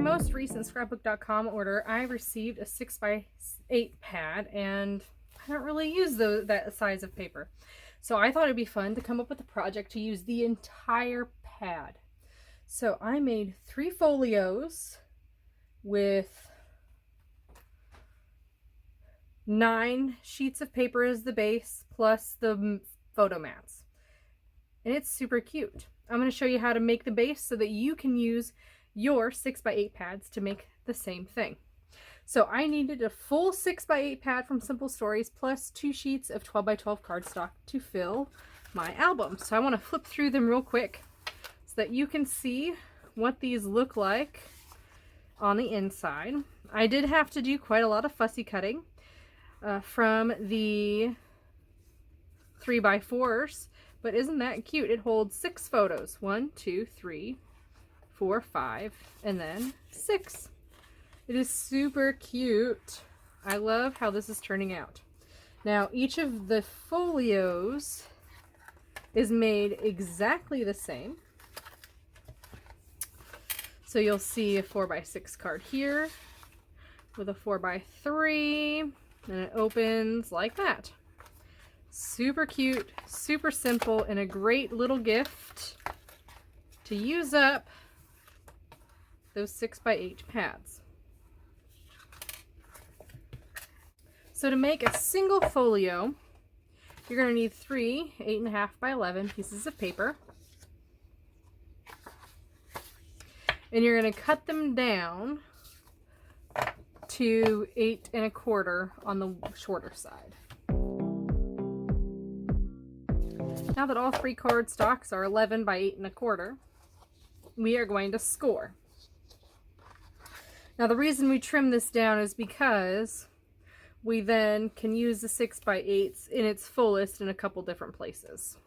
most recent scrapbook.com order, I received a 6x8 pad, and I don't really use that size of paper. So I thought it'd be fun to come up with a project to use the entire pad. So I made 3 folios with 9 sheets of paper as the base, plus the photo mats. And it's super cute. I'm going to show you how to make the base so that you can use your 6x8 pads to make the same thing. So I needed a full 6x8 pad from Simple Stories plus 2 sheets of 12x12 cardstock to fill my album. So I want to flip through them real quick so that you can see what these look like on the inside. I did have to do quite a lot of fussy cutting from the 3x4s, but isn't that cute? It holds 6 photos. 1, 2, 3, 4, 5, and then 6. It is super cute. I love how this is turning out. Now, each of the folios is made exactly the same. So you'll see a 4x6 card here with a 4x3, and it opens like that. Super cute, super simple, and a great little gift to use up those 6x8 pads. So to make a single folio, you're going to need 3 8.5x11 pieces of paper. And you're going to cut them down to 8 1/4 on the shorter side. Now that all 3 cardstocks are 11 by 8 1/4, we are going to score. Now the reason we trim this down is because we then can use the 6x8s in its fullest in a couple different places.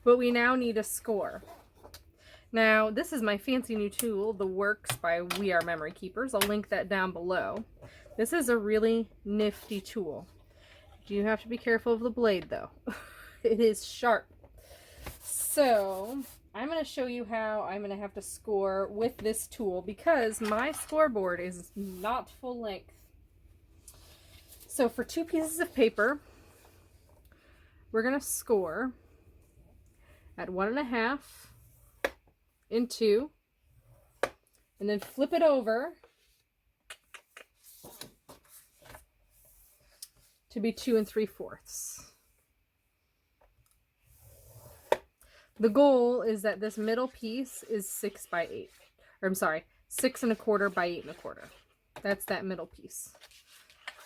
But we now need a score. Now, this is my fancy new tool, the Works by We Are Memory Keepers. I'll link that down below. This is a really nifty tool. You have to be careful of the blade though. It is sharp. So, I'm going to show you how I'm going to have to score with this tool because my scoreboard is not full length. So for 2 pieces of paper, we're going to score at 1.5 and 2, and then flip it over to be 2 3/4. The goal is that this middle piece is 6x8, or I'm sorry, 6 1/4 by 8 1/4. That's that middle piece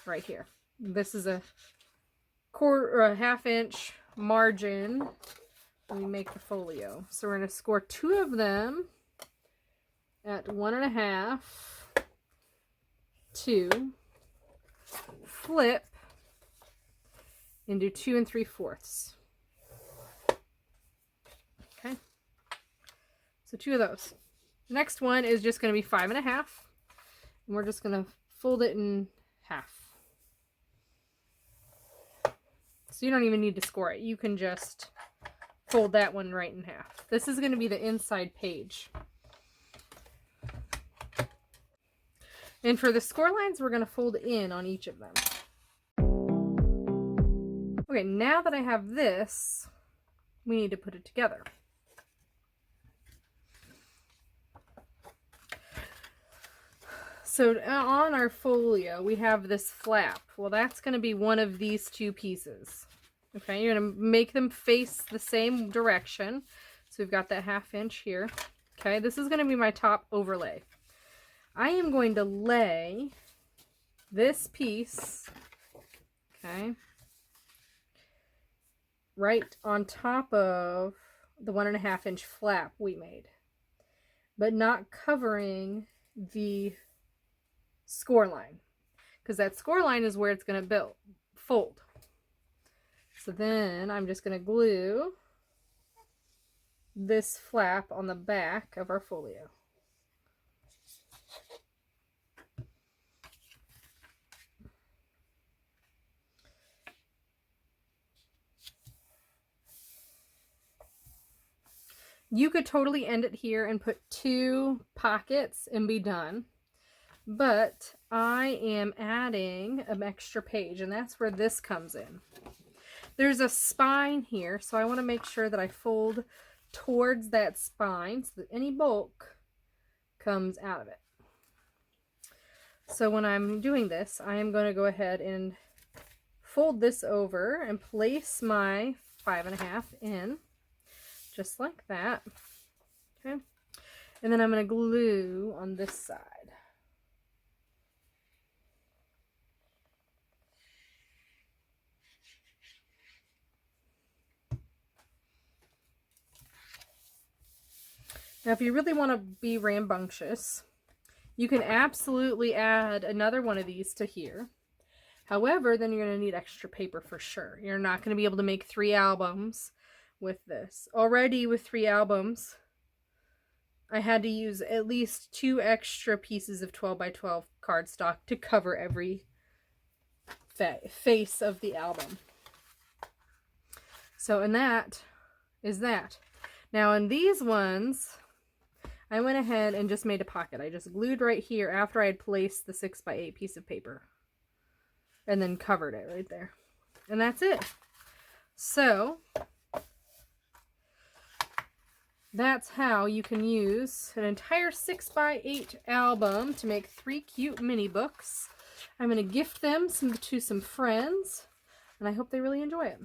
right here. This is a quarter or a 1/2 inch margin when we make the folio. So we're going to score 2 of them at 1.5, 2, flip, and do 2 3/4. Okay, so 2 of those. The next one is just going to be 5.5, and we're just going to fold it in half. So you don't even need to score it. You can just fold that one right in half. This is going to be the inside page. And for the score lines, we're going to fold in on each of them. Okay, now that I have this, we need to put it together. So on our folio, we have this flap. Well, that's going to be one of these 2 pieces. Okay, you're going to make them face the same direction. So we've got that 1/2 inch here. Okay, this is going to be my top overlay. I am going to lay this piece, okay, right on top of the 1.5 inch flap we made, but not covering the score line, because that score line is where it's going to fold. So then I'm just going to glue this flap on the back of our folio. You could totally end it here and put 2 pockets and be done. But I am adding an extra page, and that's where this comes in. There's a spine here, so I want to make sure that I fold towards that spine so that any bulk comes out of it. So when I'm doing this, I am going to go ahead and fold this over and place my 5.5 in, just like that. Okay. And then I'm going to glue on this side. Now, if you really want to be rambunctious, you can absolutely add another one of these to here. However, then you're going to need extra paper for sure. You're not going to be able to make 3 albums with this. Already with 3 albums, I had to use at least 2 extra pieces of 12 by 12 cardstock to cover every face of the album. So, and that is that. Now, in these ones, I went ahead and just made a pocket. I just glued right here after I had placed the 6 by 8 piece of paper. And then covered it right there. And that's it. So, that's how you can use an entire 6 by 8 album to make 3 cute mini books. I'm going to gift them to some friends. And I hope they really enjoy it.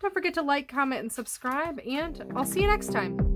Don't forget to like, comment, and subscribe. And I'll see you next time.